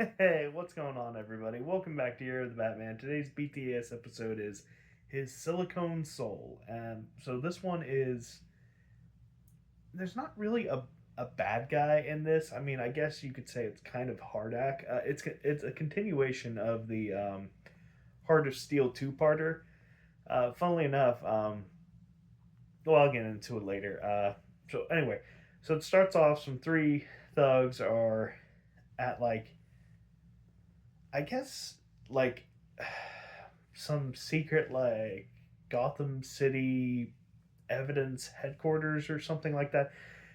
Hey, what's going on, everybody? Welcome back to Year of the Batman. Today's BTS episode is his Silicone Soul. So this one is there's not really a bad guy in this. I mean, I guess you could say it's kind of Hardak. It's a continuation of the Heart of Steel two-parter. Funnily enough, well, I'll get into it later. So anyway, so it starts off some three thugs are at I guess like some secret Gotham City evidence headquarters or something like that.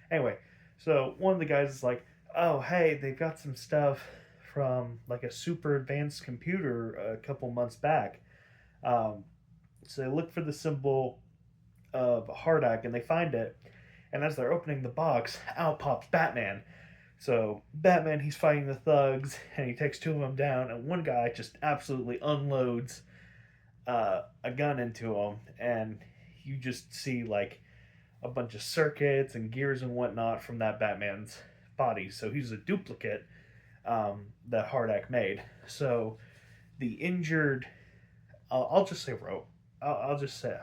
Anyway, so one of the guys is like, "Oh, hey, they've got some stuff from like a super advanced computer a couple months back." Um, so they look for the symbol of Hardak and they find it. And as they're opening the box, out pops Batman. So Batman, he's fighting the thugs, and he takes two of them down, and one guy just absolutely unloads a gun into him, and you just see like a bunch of circuits and gears and whatnot from that Batman's body. So he's a duplicate that Hardak made. So the injured, I'll just say rope. I'll just say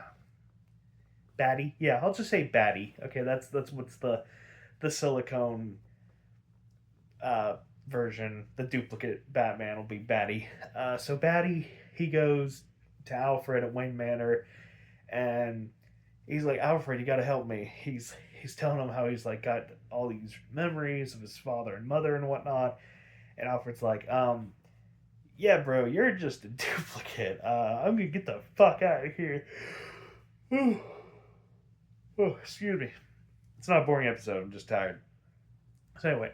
Batty. Yeah, I'll just say Batty. Okay, that's what's the silicone version, the duplicate Batman will be Batty. So Batty, he goes to Alfred at Wayne Manor, and he's like, Alfred, you got to help me. He's telling him how he's like got all these memories of his father and mother and whatnot, and Alfred's like, yeah, bro, you're just a duplicate. I'm gonna get the fuck out of here. Oh, excuse me. It's not a boring episode. I'm just tired. So anyway,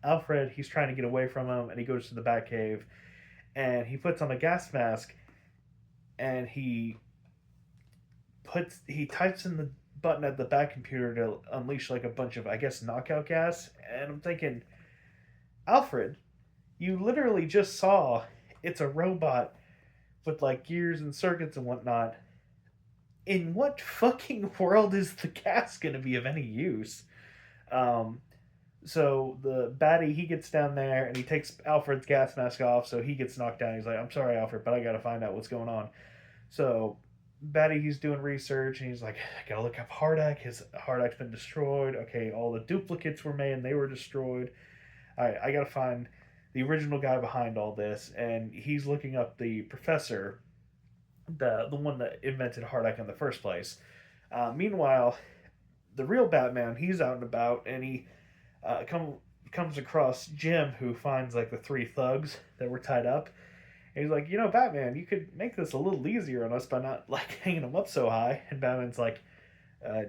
Alfred, he's trying to get away from him, and he goes to the Batcave, and he puts on a gas mask, and he types in the button at the Bat computer to unleash like a bunch of, I guess, knockout gas. And I'm thinking, Alfred, you literally just saw it's a robot with like gears and circuits and whatnot. In what fucking world is the gas going to be of any use? Um, So the baddie, he gets down there and he takes Alfred's gas mask off, so he gets knocked down. He's like, "I'm sorry, Alfred, but I got to find out what's going on." So baddie, he's doing research and he's like, "I gotta look up Hardak. His Hardak's been destroyed. Okay, all the duplicates were made and they were destroyed. All right, I gotta find the original guy behind all this." And he's looking up the professor, the one that invented Hardak in the first place. Meanwhile, the real Batman, he's out and about, and he uh, come, comes across Jim, who finds like the three thugs that were tied up. And he's like, Batman, you could make this a little easier on us by not like hanging them up so high. And Batman's like,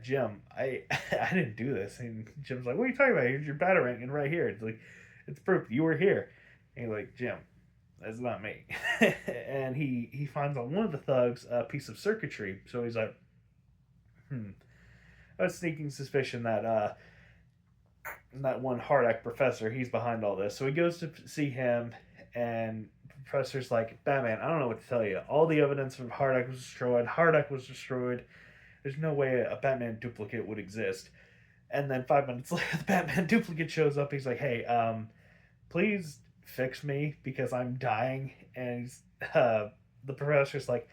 Jim, I I didn't do this. And Jim's like, what are you talking about? Here's your batarang, and right here, it's like, it's proof you were here. And he's like, Jim, that's not me. And he finds on one of the thugs a piece of circuitry. So he's like, a sneaking suspicion that one Hardak professor, he's behind all this. So he goes to see him, and the professor's like, Batman, I don't know what to tell you. All the evidence of Hardak was destroyed. Hardak was destroyed. There's no way a Batman duplicate would exist. And then 5 minutes later, the Batman duplicate shows up. He's like, hey, please fix me because I'm dying. And the professor's like,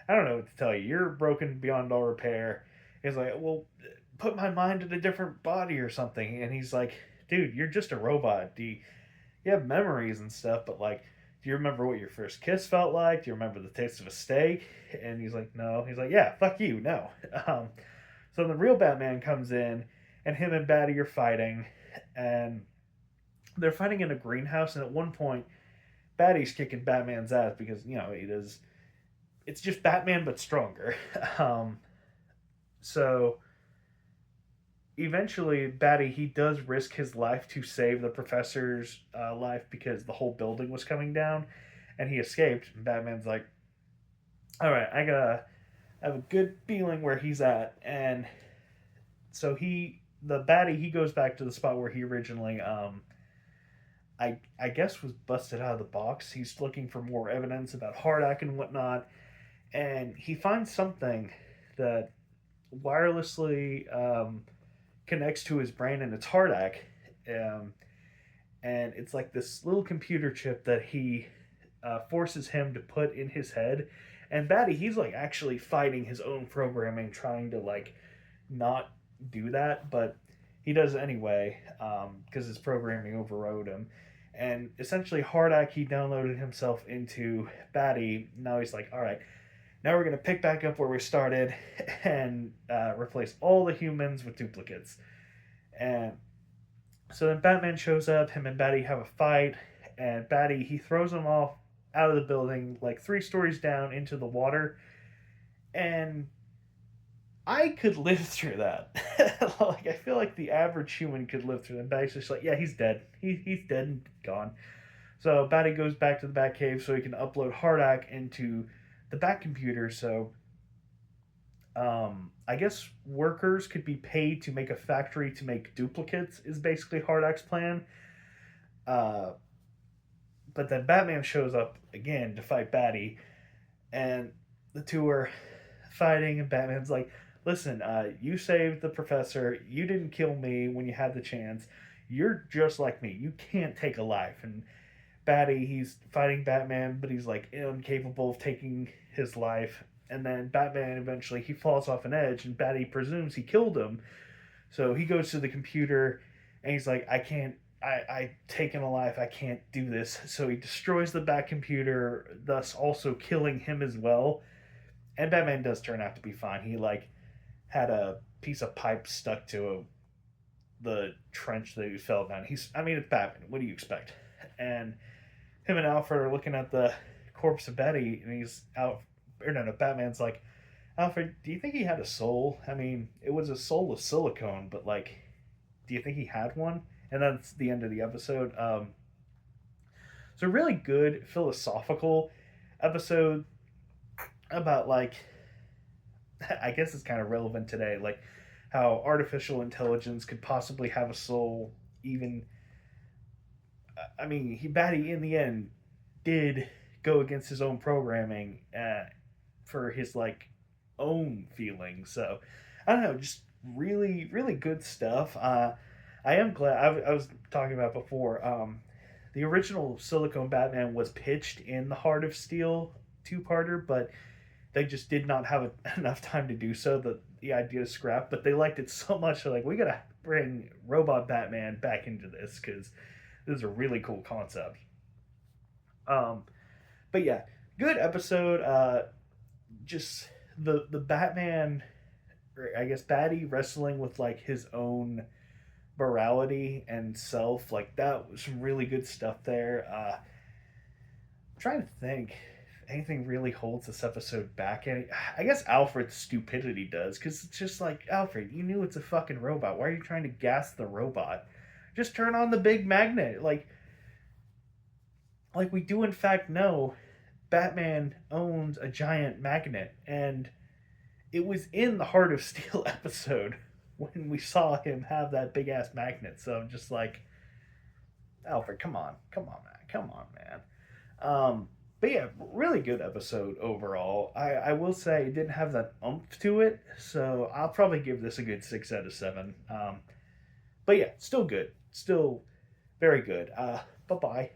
I don't know what to tell you. You're broken beyond all repair. He's like, well, put my mind in a different body or something. And he's like, dude, you're just a robot. You have memories and stuff, but like, do you remember what your first kiss felt like? Do you remember the taste of a steak? And he's like, no. He's like, yeah, fuck you, no. Um, so the real Batman comes in, and him and Batty are fighting, and they're fighting in a greenhouse. And at one point, Batty's kicking Batman's ass because he does. It's just Batman but stronger. Um, so eventually Batty, he does risk his life to save the professor's life because the whole building was coming down, and he escaped. And Batman's like, all right, I have a good feeling where he's at. And so the Batty, he goes back to the spot where he originally I guess was busted out of the box. He's looking for more evidence about Hardak and whatnot, and he finds something that wirelessly connects to his brain, and it's Hardak. Um, and it's like this little computer chip that he forces him to put in his head. And Batty, he's like actually fighting his own programming, trying to like not do that, but he does it anyway because his programming overrode him. And essentially, Hardak, he downloaded himself into Batty. Now he's like, all right, now we're going to pick back up where we started and replace all the humans with duplicates. And so then Batman shows up, him and Batty have a fight, and Batty, he throws him off out of the building, like 3 stories down into the water. And I could live through that. Like, I feel like the average human could live through that. Batty's just like, yeah, he's dead. He's dead and gone. So Batty goes back to the Batcave so he can upload Hardak into the Bat computer. So I guess workers could be paid to make a factory to make duplicates is basically Hardak's plan. Uh, but then Batman shows up again to fight Batty, and the two are fighting, and Batman's like, listen, you saved the professor. You didn't kill me when you had the chance. You're just like me. You can't take a life. And Batty, he's fighting Batman, but he's like incapable of taking his life. And then Batman eventually he falls off an edge, and Batty presumes he killed him. So he goes to the computer, and he's like, I can't. I taken a life. I can't do this. So he destroys the Bat computer, thus also killing him as well. And Batman does turn out to be fine. He like had a piece of pipe stuck to the trench that he fell down. I mean, it's Batman. What do you expect? And him and Alfred are looking at the corpse of Betty, and he's out. Or no, Batman's like, Alfred, do you think he had a soul? I mean, it was a soul of silicone, but like, do you think he had one? And that's the end of the episode. It's a really good philosophical episode about like, I guess it's kind of relevant today, like how artificial intelligence could possibly have a soul. Even, I mean, Batty in the end did go against his own programming for his like own feelings. So I don't know, just really, really good stuff. I am glad. I was talking about before. The original Silicone Batman was pitched in the Heart of Steel 2-parter, but they just did not have enough time to do so. The idea is scrapped, but they liked it so much. They're like, we gotta bring Robot Batman back into this because this is a really cool concept. But yeah, good episode. Just the Batman, or I guess Batty wrestling with like his own morality and self, like that was some really good stuff there. I'm trying to think if anything really holds this episode back. I guess Alfred's stupidity does, because it's just like, Alfred, you knew it's a fucking robot. Why are you trying to gas the robot? Just turn on the big magnet. Like we do in fact know Batman owns a giant magnet, and it was in the Heart of Steel episode when we saw him have that big ass magnet. So I'm just like, Alfred, come on, man. But yeah, really good episode overall. I will say it didn't have that oomph to it, so I'll probably give this a good 6 out of 7. But yeah, still good, still very good. Bye bye.